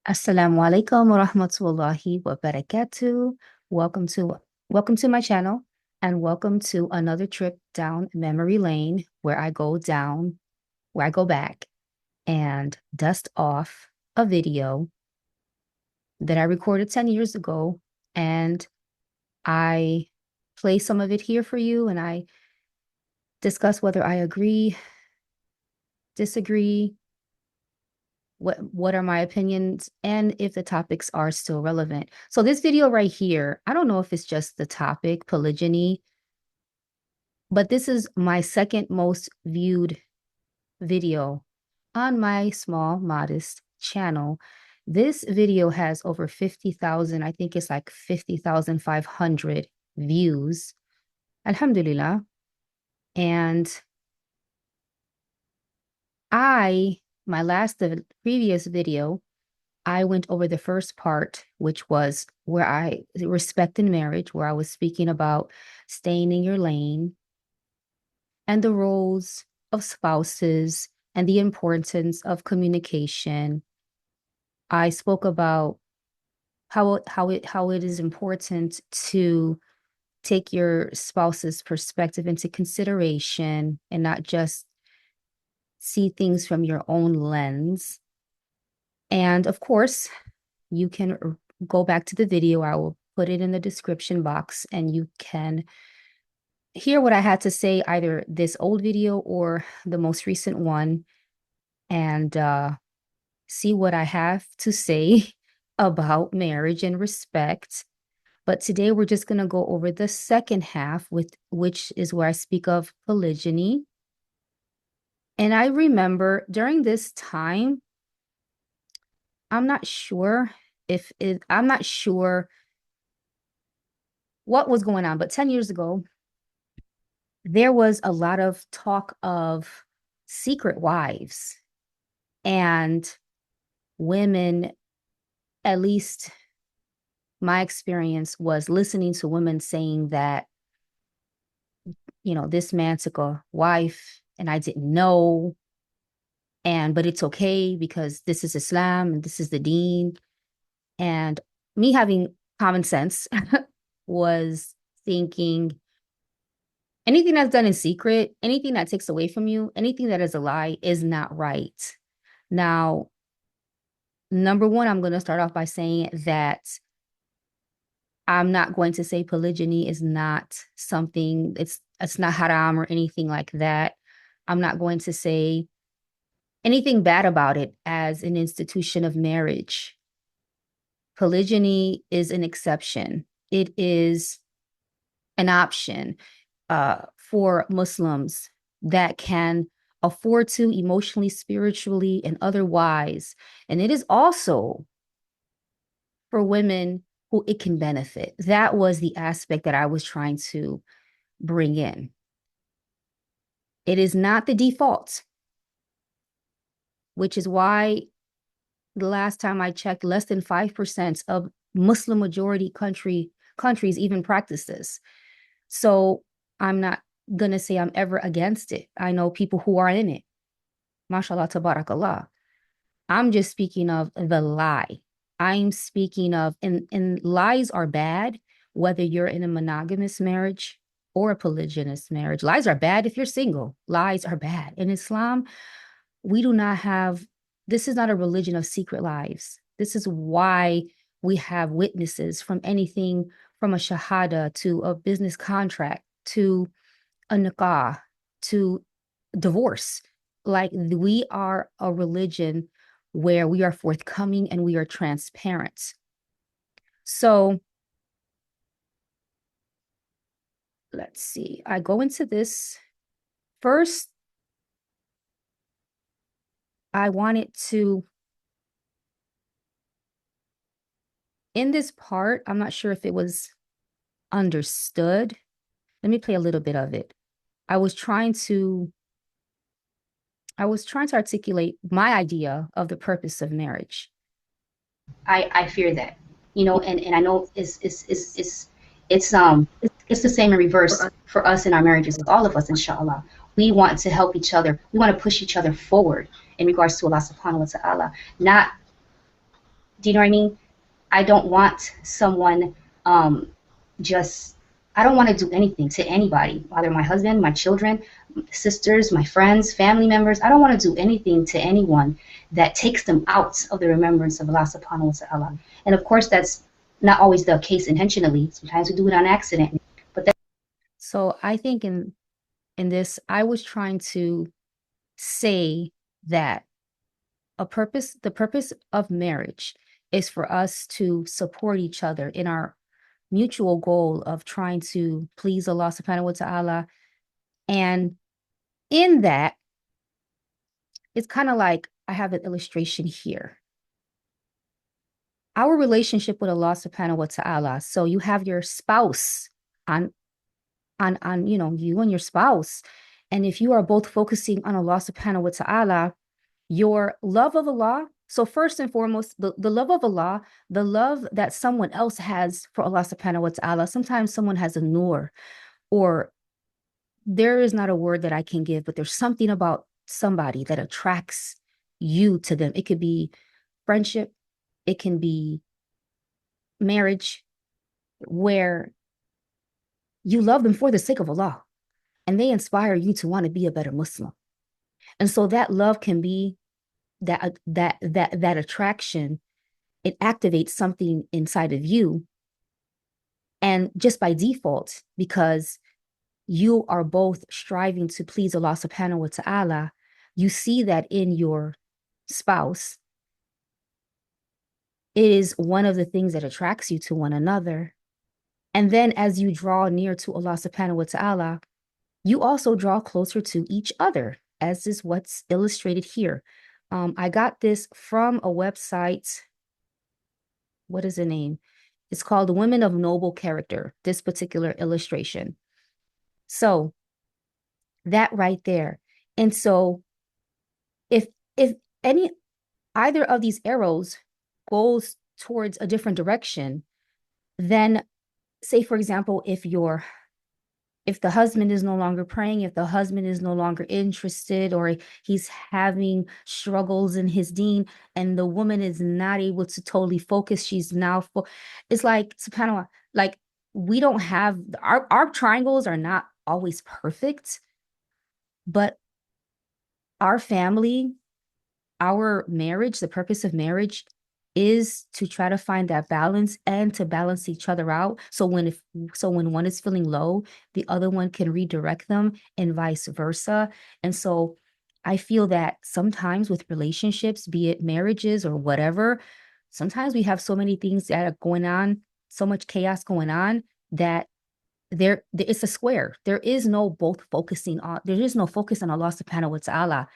Assalamu alaikum wa rahmatullahi wa barakatuh. Welcome to welcome to my channel and welcome to another trip down memory lane where I go back and dust off a video that I recorded 10 years ago, and I play some of it here for you, and I discuss whether I agree, disagree, what are my opinions, and if the topics are still relevant. So this video right here, I don't know if it's just the topic polygyny, but this is my second most viewed video on my small modest channel. This video has over 50,000, I think it's like 50,500 views, alhamdulillah. And the previous video, I went over the first part, which was where I respect in marriage, where I was speaking about staying in your lane and the roles of spouses and the importance of communication. I spoke about how it is important to take your spouse's perspective into consideration and not just see things from your own lens. And of course, you can go back to the video. I will put it in the description box and you can hear what I had to say, either this old video or the most recent one, and see what I have to say about marriage and respect. But today we're just going to go over the second half, which is where I speak of polygyny. And I remember during this time, I'm not sure I'm not sure what was going on, but 10 years ago, there was a lot of talk of secret wives and women. At least my experience was listening to women saying that, this man took a wife and I didn't know, but it's okay because this is Islam and this is the deen. And me having common sense was thinking, anything that's done in secret, anything that takes away from you, anything that is a lie is not right. Now, number one, I'm going to start off by saying that I'm not going to say polygyny is not something, it's not haram or anything like that. I'm not going to say anything bad about it as an institution of marriage. Polygyny is an exception. It is an option for Muslims that can afford to emotionally, spiritually, and otherwise. And it is also for women who it can benefit. That was the aspect that I was trying to bring in. It is not the default, which is why the last time I checked, less than 5% of Muslim majority countries even practice this. So I'm not going to say I'm ever against it. I know people who are in it. MashaAllah, tabarakallah. I'm just speaking of the lie. I'm speaking of, and lies are bad, whether you're in a monogamous marriage or a polygynous marriage. Lies are bad if you're single. Lies are bad. In Islam, we do not have, this is not a religion of secret lives. This is why we have witnesses from anything from a shahada to a business contract to a nikah to divorce. Like, we are a religion where we are forthcoming and we are transparent. So let's see. I go into this first. I wanted to, in this part, I'm not sure if it was understood. Let me play a little bit of it. I was trying to articulate my idea of the purpose of marriage. I fear that, and I know it's the same in reverse for us in our marriages, all of us, inshallah. We want to help each other. We want to push each other forward in regards to Allah subhanahu wa ta'ala, not Do you know what I mean? I don't want someone um, just, I don't want to do anything to anybody, either my husband, my children, sisters, my friends, family members. I don't want to do anything to anyone that takes them out of the remembrance of Allah subhanahu wa ta'ala. And of course, that's not always the case intentionally. Sometimes we do it on accident. But that, So I think in this, I was trying to say that the purpose of marriage is for us to support each other in our mutual goal of trying to please Allah subhanahu wa ta'ala. And in that, it's kind of like I have an illustration here. Our relationship with Allah subhanahu wa ta'ala. So you have your spouse on you and your spouse. And if you are both focusing on Allah subhanahu wa ta'ala, your love of Allah. So first and foremost, the love of Allah, the love that someone else has for Allah subhanahu wa ta'ala. Sometimes someone has a nur, or there is not a word that I can give, but there's something about somebody that attracts you to them. It could be friendship, it can be marriage, where you love them for the sake of Allah and they inspire you to want to be a better Muslim. And so that love can be that attraction. It activates something inside of you, and just by default, because you are both striving to please Allah subhanahu wa ta'ala, you see that in your spouse. It is one of the things that attracts you to one another. And then as you draw near to Allah subhanahu wa ta'ala, you also draw closer to each other, as is what's illustrated here. I got this from a website. What is the name? It's called Women of Noble Character, this particular illustration. So that right there. And so if any either of these arrows goes towards a different direction, then say, for example, if the husband is no longer praying, if the husband is no longer interested, or he's having struggles in his deen, and the woman is not able to totally focus, she's now it's like subhanallah, like we don't have our triangles are not always perfect, but our family, our marriage, the purpose of marriage is to try to find that balance and to balance each other out. So when one is feeling low, the other one can redirect them and vice versa. And so I feel that sometimes with relationships, be it marriages or whatever, sometimes we have so many things that are going on, so much chaos going on, that it's a square. There is no both focusing on, there is no focus on Allah subhanahu wa ta'ala.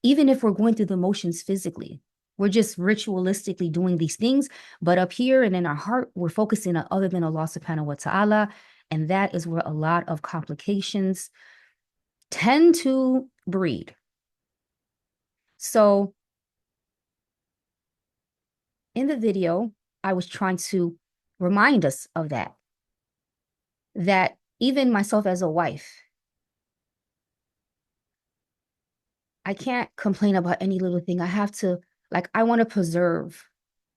Even if we're going through the motions physically, we're just ritualistically doing these things, but up here and in our heart, we're focusing on other than Allah subhanahu wa ta'ala. And that is where a lot of complications tend to breed. So in the video, I was trying to remind us of that even myself as a wife, I can't complain about any little thing. I have to, like, I want to preserve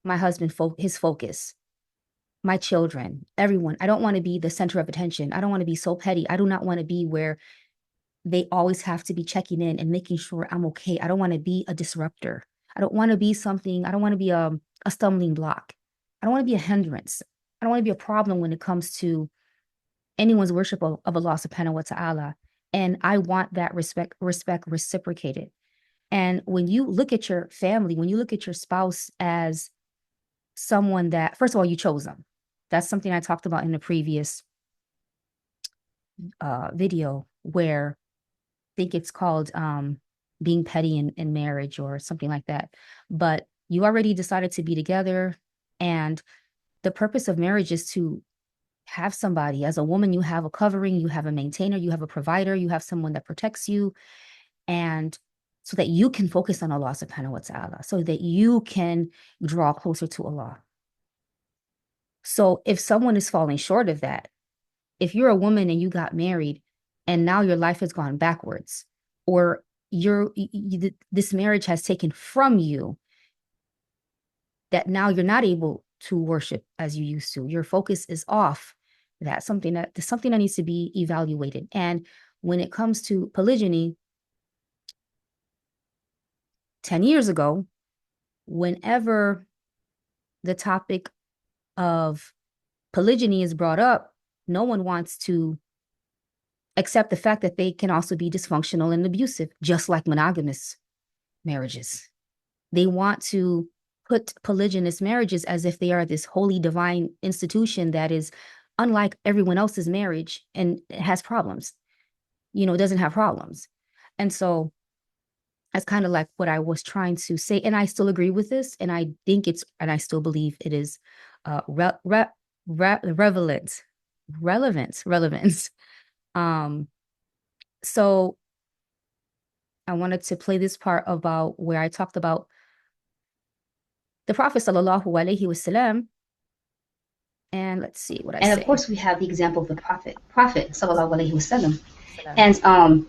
my husband, his focus, my children, everyone. I don't want to be the center of attention. I don't want to be so petty. I do not want to be where they always have to be checking in and making sure I'm okay. I don't want to be a disruptor. I don't want to be something, I don't want to be a stumbling block. I don't want to be a hindrance. I don't want to be a problem when it comes to anyone's worship of Allah subhanahu wa ta'ala. And I want that respect reciprocated. And when you look at your family, when you look at your spouse as someone that, first of all, you chose them. That's something I talked about in the previous video, where I think it's called being petty in marriage or something like that. But you already decided to be together. And the purpose of marriage is to have somebody. As a woman, you have a covering, you have a maintainer, you have a provider, you have someone that protects you. And so that you can focus on Allah subhanahu wa ta'ala, so that you can draw closer to Allah. So if someone is falling short of that, if you're a woman and you got married and now your life has gone backwards, or this marriage has taken from you that now you're not able to worship as you used to. Your focus is off. That's something that needs to be evaluated. And when it comes to polygyny, 10 years ago, whenever the topic of polygyny is brought up, no one wants to accept the fact that they can also be dysfunctional and abusive, just like monogamous marriages. They want to put polygynous marriages as if they are this holy divine institution that is unlike everyone else's marriage and it has problems. It doesn't have problems. And so that's kind of like what I was trying to say. And I still agree with this. And I think and I still believe it is relevant, relevance. Um, so I wanted to play this part about where I talked about the Prophet sallallahu alaihi wasallam. And let's see what I And of say. course, we have the example of the Prophet sallallahu alaihi wasallam. Salam. And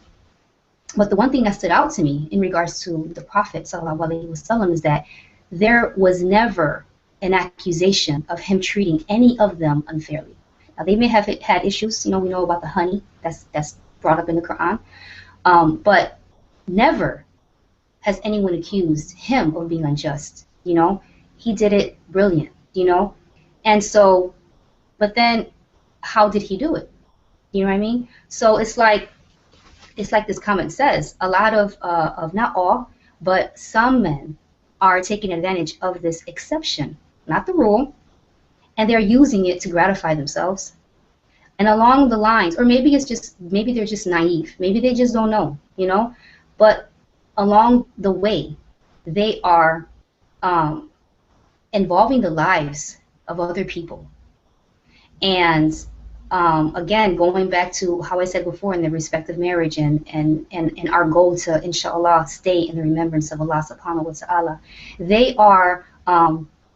but the one thing that stood out to me in regards to the Prophet sallallahu alaihi wasallam is that there was never an accusation of him treating any of them unfairly. Now they may have had issues. We know about the honey that's brought up in the Quran, but never has anyone accused him of being unjust. He did it brilliant. And so, but then, how did he do it? You know what I mean? So it's like this comment says, a lot of not all, but some men are taking advantage of this exception, not the rule, and they're using it to gratify themselves. And along the lines, or maybe they're just naive, maybe they just don't know. But along the way, they are um, involving the lives of other people. And again, going back to how I said before in the respect of marriage and our goal to, inshallah, stay in the remembrance of Allah subhanahu wa ta'ala, they are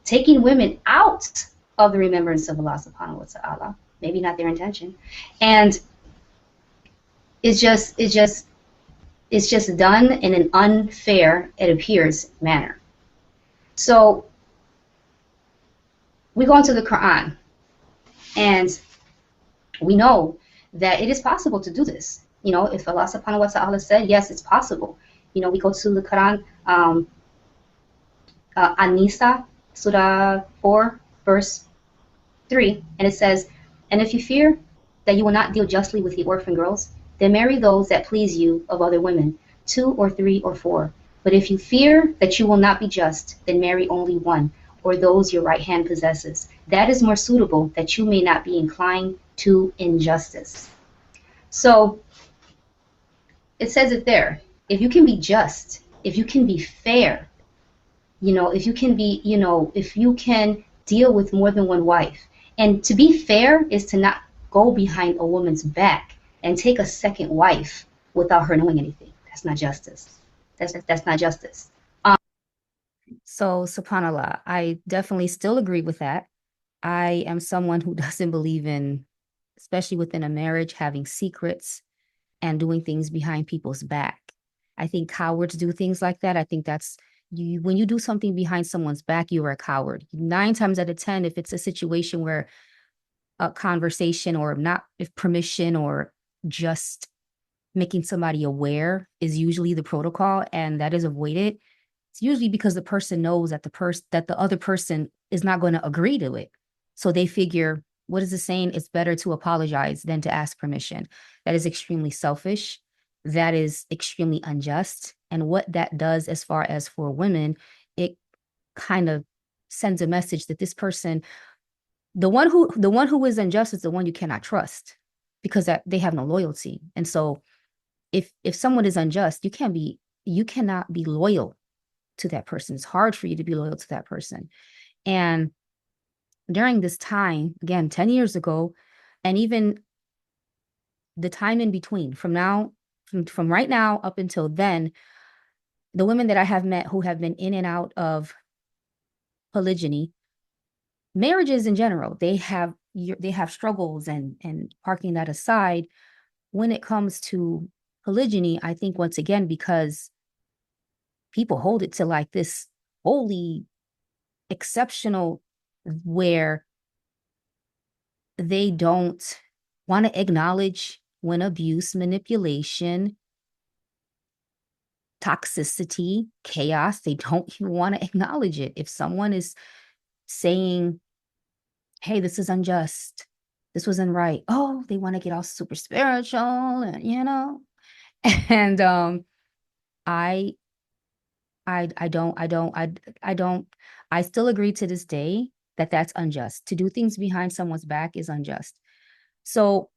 taking women out of the remembrance of Allah subhanahu wa ta'ala, maybe not their intention. And it's just done in an unfair, it appears, manner. So we go into the Quran, and we know that it is possible to do this. If Allah subhanahu wa ta'ala said, yes, it's possible. We go to the Quran, An-Nisa, Surah 4, verse 3, and it says, and if you fear that you will not deal justly with the orphan girls, then marry those that please you of other women, 2 or 3 or 4. But if you fear that you will not be just, then marry only one, or those your right hand possesses. That is more suitable, that you may not be inclined to injustice. So it says it there. If you can be just, if you can be fair, if you can be, if you can deal with more than one wife. And to be fair is to not go behind a woman's back and take a second wife without her knowing anything. That's not justice. That's not justice. So, subhanAllah, I definitely still agree with that. I am someone who doesn't believe in, especially within a marriage, having secrets and doing things behind people's back. I think cowards do things like that. I think that's you when you do something behind someone's back, you are a coward. 9 times out of 10, if it's a situation where a conversation or not, if permission or just making somebody aware is usually the protocol and that is avoided, it's usually because the person knows that the other person is not going to agree to it. So they figure, what is the saying? It's better to apologize than to ask permission. That is extremely selfish. That is extremely unjust. And what that does as far as for women, it kind of sends a message that this person, the one who is unjust is the one you cannot trust because that they have no loyalty. And so if someone is unjust, you cannot be loyal to that person. It's hard for you to be loyal to that person. And during this time, again, 10 years ago, and even the time in between, from right now up until then, the women that I have met who have been in and out of polygyny, marriages in general, they have struggles and parking that aside. When it comes to polygyny, I think once again, because people hold it to like this holy exceptional where they don't want to acknowledge when abuse, manipulation, toxicity, chaos, they don't even want to acknowledge it. If someone is saying, hey, this is unjust, this wasn't right, oh, they want to get all super spiritual and and I I don't I don't I don't I still agree to this day that that's unjust. To do things behind someone's back is unjust. So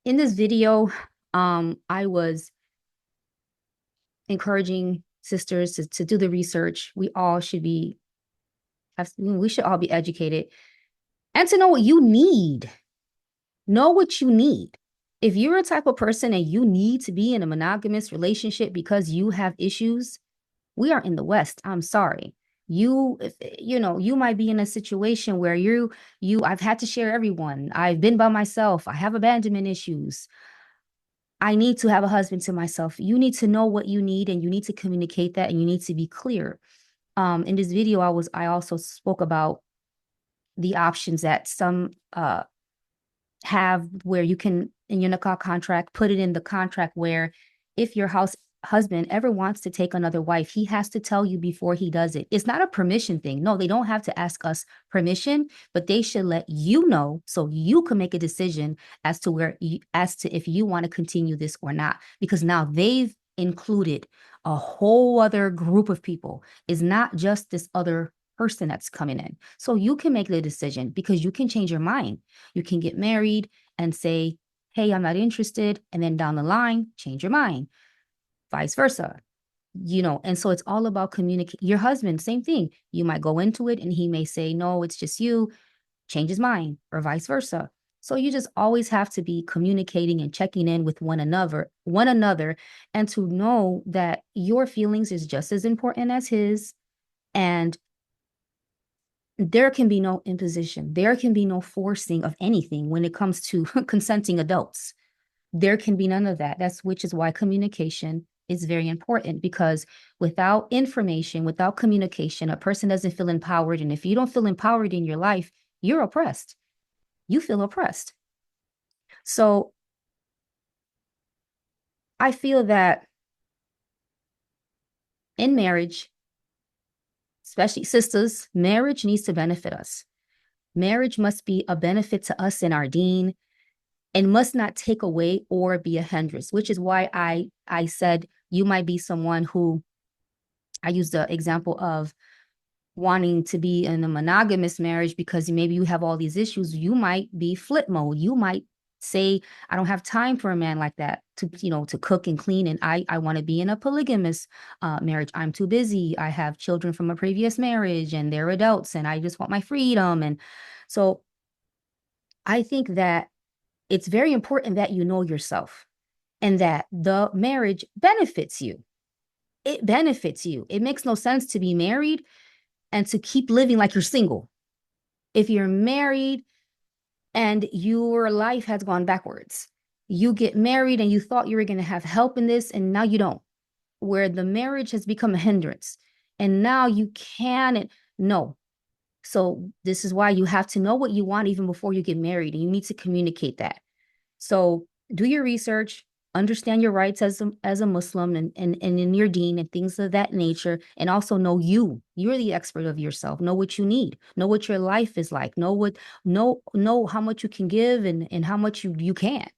in this video, I was encouraging sisters to do the research. We should all be educated and to know what you need. Know what you need. If you're a type of person and you need to be in a monogamous relationship because you have issues, we are in the West. I'm sorry. You might be in a situation where I've had to share everyone. I've been by myself. I have abandonment issues. I need to have a husband to myself. You need to know what you need and you need to communicate that and you need to be clear. In this video, I also spoke about the options that some have where you can in your nikah contract put it in the contract where if your husband ever wants to take another wife, he has to tell you before he does it. It's not a permission thing. No, they don't have to ask us permission, but they should let you know so you can make a decision as to if you want to continue this or not, because now they've included a whole other group of people. It's not just this other person that's coming in. So you can make the decision because you can change your mind. You can get married and say, hey, I'm not interested. And then down the line, change your mind, vice versa. And so it's all about communicate. Your husband, same thing. You might go into it and he may say, no, it's just you, change his mind, or vice versa. So you just always have to be communicating and checking in with one another, and to know that your feelings is just as important as his. And there can be no imposition. There can be no forcing of anything when it comes to consenting adults. There can be none of that. Which is why communication is very important, because without information, without communication, a person doesn't feel empowered. And if you don't feel empowered in your life, you're oppressed. You feel oppressed. So I feel that in marriage, especially sisters, marriage needs to benefit us. Marriage must be a benefit to us in our deen and must not take away or be a hindrance, which is why I said you might be someone who, I used the example of wanting to be in a monogamous marriage because maybe you have all these issues. You might be flip mode. You might say, I don't have time for a man like that to cook and clean. And I want to be in a polygamous marriage. I'm too busy. I have children from a previous marriage and they're adults and I just want my freedom. And so I think that it's very important that you know yourself and that the marriage benefits you. It benefits you. It makes no sense to be married and to keep living like you're single. If you're married and your life has gone backwards, you get married and you thought you were going to have help in this, and now you don't, where the marriage has become a hindrance. And now you can't, no. So this is why you have to know what you want even before you get married, and you need to communicate that. So do your research, understand your rights as a Muslim and in your deen and things of that nature. And also know you're the expert of yourself. Know what you need. Know what your life is like. Know how much you can give and how much you can.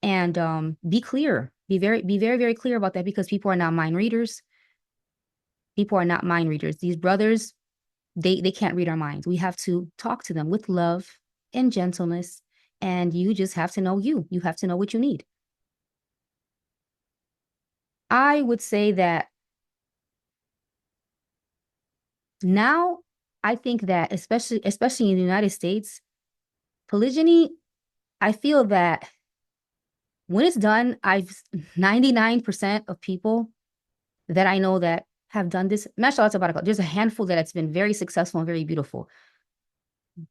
And be clear. Be very, very clear about that, because people are not mind readers. People are not mind readers. These brothers, they can't read our minds. We have to talk to them with love and gentleness. And you just have to know you. You have to know what you need. I would say that now I think that especially in the United States, polygyny, I feel that when it's done, I've 99% of people that I know that have done this, mashallah tabarakallah, there's a handful that it's been very successful and very beautiful.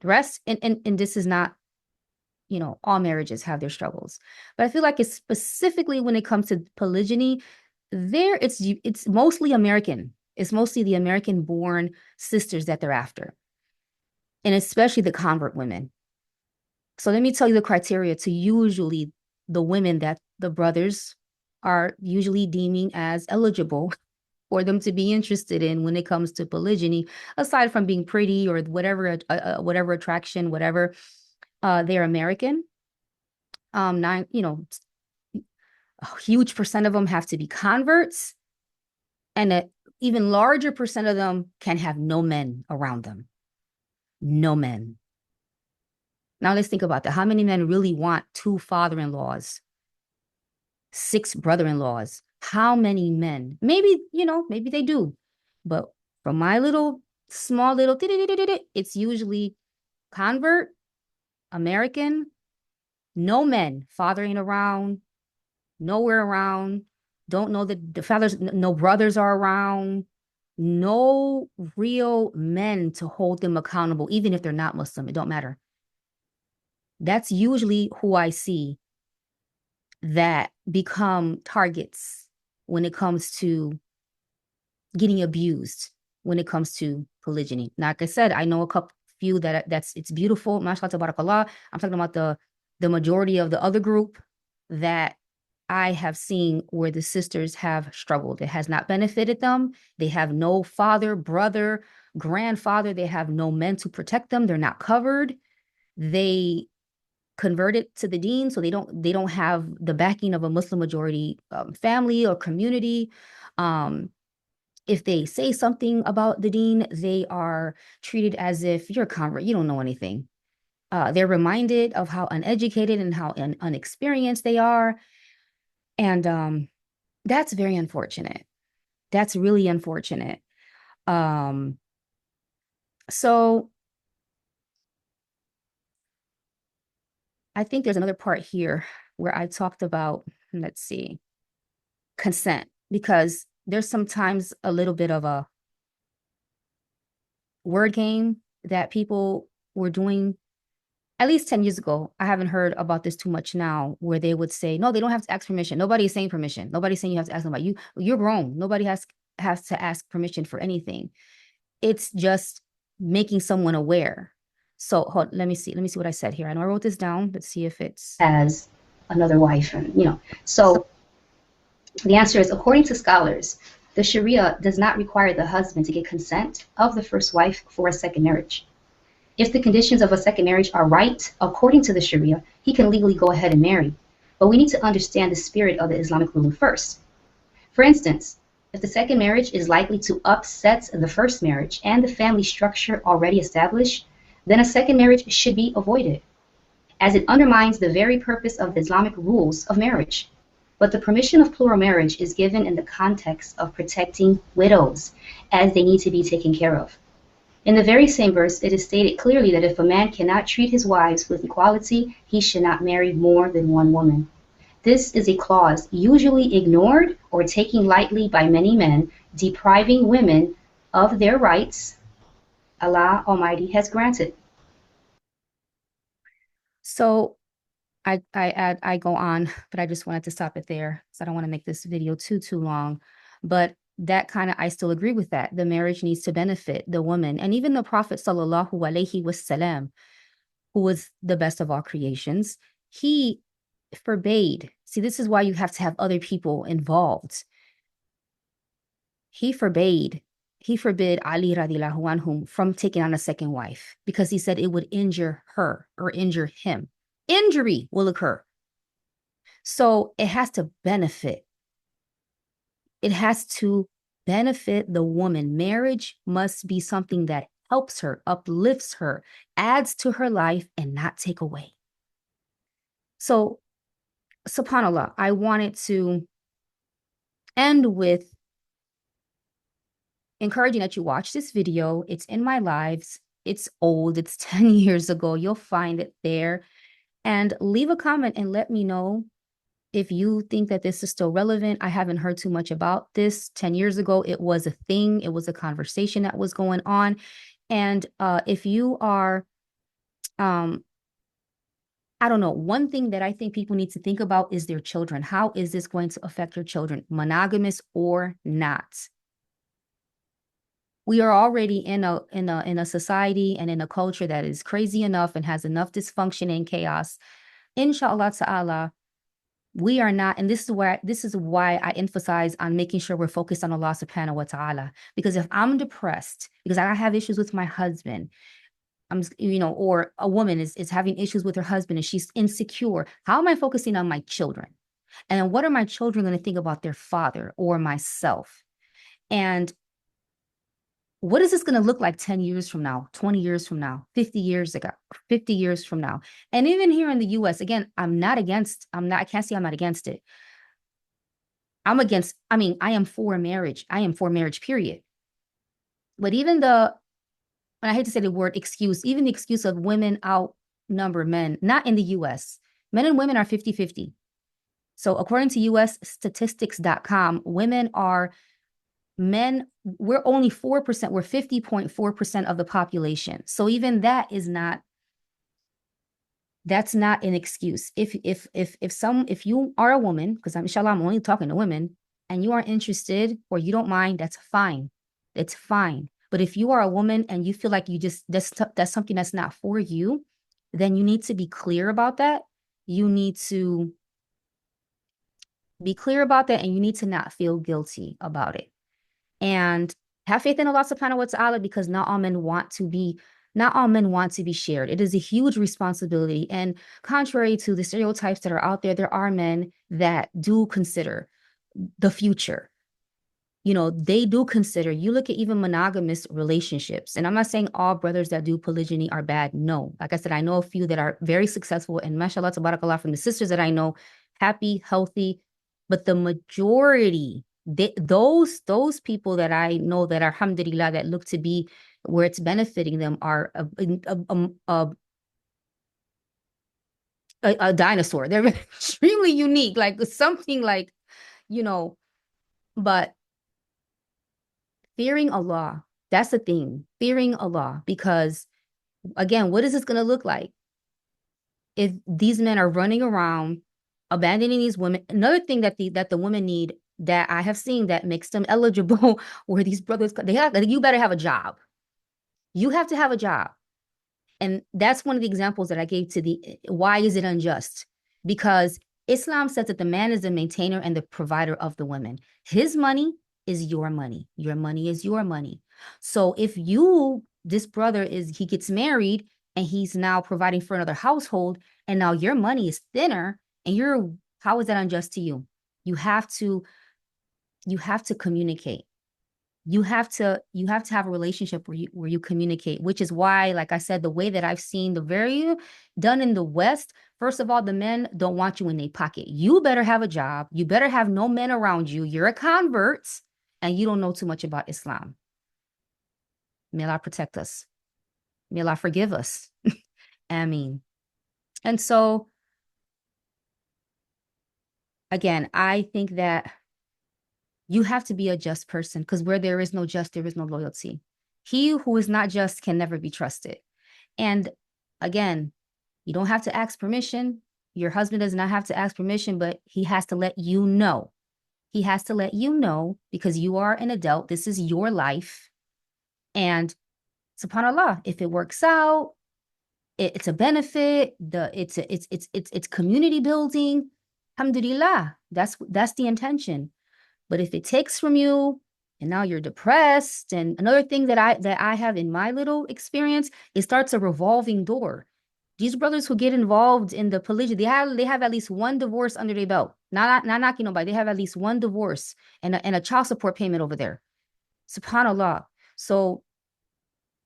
The rest, and this is not, all marriages have their struggles. But I feel like it's specifically when it comes to polygyny, it's mostly American. It's mostly the American born sisters that they're after, and especially the convert women. So let me tell you the criteria to usually the women that the brothers are usually deeming as eligible for them to be interested in when it comes to polygyny, aside from being pretty or whatever attraction, whatever. They're American. Nine, a huge percent of them have to be converts, and an even larger percent of them can have no men around them. No men. Now let's think about that. How many men really want two father-in-laws, six brother-in-laws? How many men? Maybe, maybe they do. But from my little small little, it's usually convert, American, no men, father ain't around, nowhere around, don't know that the fathers, no brothers are around, no real men to hold them accountable, even if they're not Muslim. It don't matter. That's usually who I see that become targets when it comes to getting abused, when it comes to polygyny. Like I said, I know a couple few that's it's beautiful. MashaAllah, tabarakallah. I'm talking about the majority of the other group that I have seen where the sisters have struggled. It has not benefited them. They have no father, brother, grandfather. They have no men to protect them. They're not covered. They converted to the deen, so they don't have the backing of a Muslim majority family or community. Um, if they say something about the deen, they are treated as if you're a convert, you don't know anything. They're reminded of how uneducated and how unexperienced they are. And that's very unfortunate. That's really unfortunate. Um, so I think there's another part here where I talked about, let's see, consent, because there's sometimes a little bit of a word game that people were doing at least 10 years ago. I haven't heard about this too much now, where they would say, no, they don't have to ask permission. Nobody's saying permission. Nobody's saying you have to ask them about you. You're grown. Nobody has to ask permission for anything. It's just making someone aware. So let me see. Let me see what I said here. I know I wrote this down. Let's see if it's As another wife, and. So the answer is, according to scholars, the Sharia does not require the husband to get consent of the first wife for a second marriage. If the conditions of a second marriage are right, according to the Sharia, he can legally go ahead and marry. But we need to understand the spirit of the Islamic ruling first. For instance, if the second marriage is likely to upset the first marriage and the family structure already established, then a second marriage should be avoided, as it undermines the very purpose of the Islamic rules of marriage. But the permission of plural marriage is given in the context of protecting widows, as they need to be taken care of. In the very same verse, it is stated clearly that if a man cannot treat his wives with equality, he should not marry more than one woman. This is a clause usually ignored or taken lightly by many men, depriving women of their rights Allah Almighty has granted. so I go on, but I just wanted to stop it there. So I don't want to make this video too long. But that kind of, I still agree with that. The marriage needs to benefit the woman. And even the Prophet sallallahu alaihi wasallam, who was the best of all creations, he forbade. See, this is why you have to have other people involved. He forbade, he forbid Ali radiallahu anhum from taking on a second wife because he said it would injure her or injure him. Injury will occur. So it has to benefit. It has to benefit the woman. Marriage must be something that helps her, uplifts her, adds to her life, and not take away. So, subhanAllah, I wanted to end with encouraging that you watch this video. It's in my lives. It's old. It's 10 years ago. You'll find it there. And leave a comment and let me know if you think that this is still relevant. I haven't heard too much about this. 10 years ago, it was a thing. It was a conversation that was going on. And if you are, I don't know, one thing that I think people need to think about is their children. How is this going to affect your children, monogamous or not? We are already in a society and in a culture that is crazy enough and has enough dysfunction and chaos. Inshallah ta'ala, we are not, and this is why I emphasize on making sure we're focused on Allah subhanahu wa ta'ala. Because if I'm depressed, because I have issues with my husband, or a woman is having issues with her husband and she's insecure, how am I focusing on my children? And then what are my children going to think about their father or myself? And what is this going to look like 10 years from now, 20 years from now, 50 years ago, 50 years from now? And even here in the US, again, I can't say I'm not against it. I am for marriage. I am for marriage, period. But and I hate to say the word excuse, even the excuse of women outnumber men, not in the US. Men and women are 50-50. So according to USstatistics.com, we're only 4%, we're 50.4% of the population. So even that's not an excuse. If you are a woman, because inshallah I'm only talking to women, and you are interested or you don't mind, that's fine. It's fine. But if you are a woman and you feel like that's something that's not for you, then you need to be clear about that. You need to be clear about that, and you need to not feel guilty about it. And have faith in Allah subhanahu wa ta'ala, because not all men want to be shared. It is a huge responsibility. And contrary to the stereotypes that are out there, there are men that do consider the future. They do consider, you look at even monogamous relationships. And I'm not saying all brothers that do polygyny are bad. No. Like I said, I know a few that are very successful, and mashallah, tabarakallah, from the sisters that I know, happy, healthy. But the majority, those people that I know that are, alhamdulillah, that look to be where it's benefiting them are a dinosaur. They're extremely unique, like something like, you know, but fearing Allah, that's the thing, fearing Allah. Because again, what is this going to look like if these men are running around abandoning these women? Another thing that the women need, that I have seen that makes them eligible, where these brothers, you better have a job. You have to have a job. And that's one of the examples that I gave to the why is it unjust? Because Islam says that the man is the maintainer and the provider of the women. His money is your money. Your money is your money. So if this brother he gets married and he's now providing for another household, and now your money is thinner, and how is that unjust to you? You have to communicate. You have to have a relationship where you communicate, which is why, like I said, the way that I've seen the very done in the West, first of all, the men don't want you in their pocket. You better have a job. You better have no men around you. You're a convert and you don't know too much about Islam. May Allah protect us. May Allah forgive us. Ameen. And so, again, I think that you have to be a just person, because where there is no just, there is no loyalty. He who is not just can never be trusted. And again, you don't have to ask permission. Your husband does not have to ask permission, but he has to let you know. He has to let you know, because you are an adult. This is your life. And subhanAllah, if it works out, it's a benefit. It's community building. Alhamdulillah. That's the intention. But if it takes from you and now you're depressed, and another thing that I have in my little experience, it starts a revolving door. These brothers who get involved in the polygyny, they have at least one divorce under their belt. Not knocking nobody. They have at least one divorce and a child support payment over there. SubhanAllah. So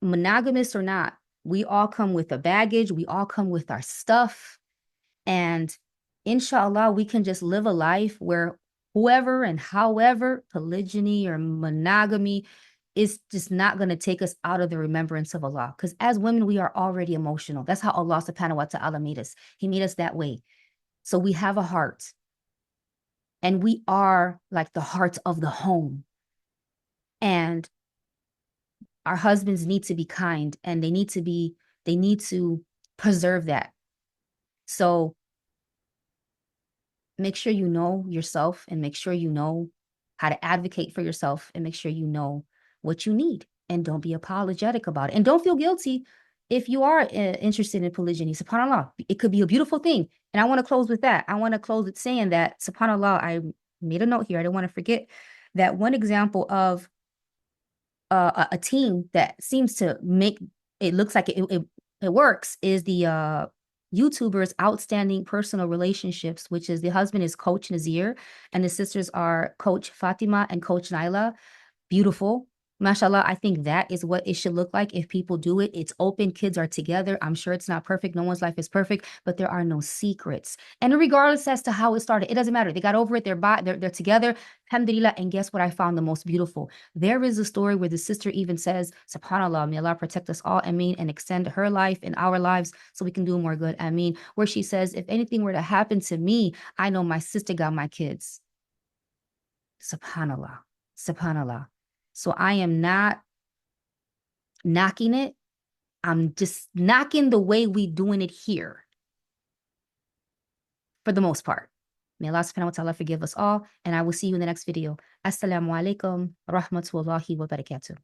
monogamous or not, we all come with a baggage. We all come with our stuff. And inshallah, we can just live a life where whoever and however, polygyny or monogamy, is just not going to take us out of the remembrance of Allah. Because as women, we are already emotional. That's how Allah subhanahu wa ta'ala made us. He made us that way. So we have a heart. And we are like the heart of the home. And our husbands need to be kind, and they need to preserve that. So make sure you know yourself, and make sure you know how to advocate for yourself, and make sure you know what you need. and don't be apologetic about it. And don't feel guilty if you are interested in polygyny. SubhanAllah, it could be a beautiful thing. And I want to close with that. I want to close with saying that, SubhanAllah, I made a note here. I don't want to forget that one example of a team that seems to make it looks like it works is the YouTuber's outstanding personal relationships, which is the husband is Coach Nazir and the sisters are Coach Fatima and Coach Naila. Beautiful. Mashallah, I think that is what it should look like if people do it. It's open, kids are together. I'm sure it's not perfect. No one's life is perfect, but there are no secrets. And regardless as to how it started, it doesn't matter. They got over it, they're together. Alhamdulillah. And guess what I found the most beautiful? There is a story where the sister even says, SubhanAllah, may Allah protect us all, Ameen, and extend her life and our lives so we can do more good, Ameen. Where she says, if anything were to happen to me, I know my sister got my kids. SubhanAllah. SubhanAllah. So I am not knocking it. I'm just knocking the way we doing it here for the most part. May Allah subhanahu wa ta'ala forgive us all. And I will see you in the next video. Assalamu alaikum rahmatullahi wa barakatuh.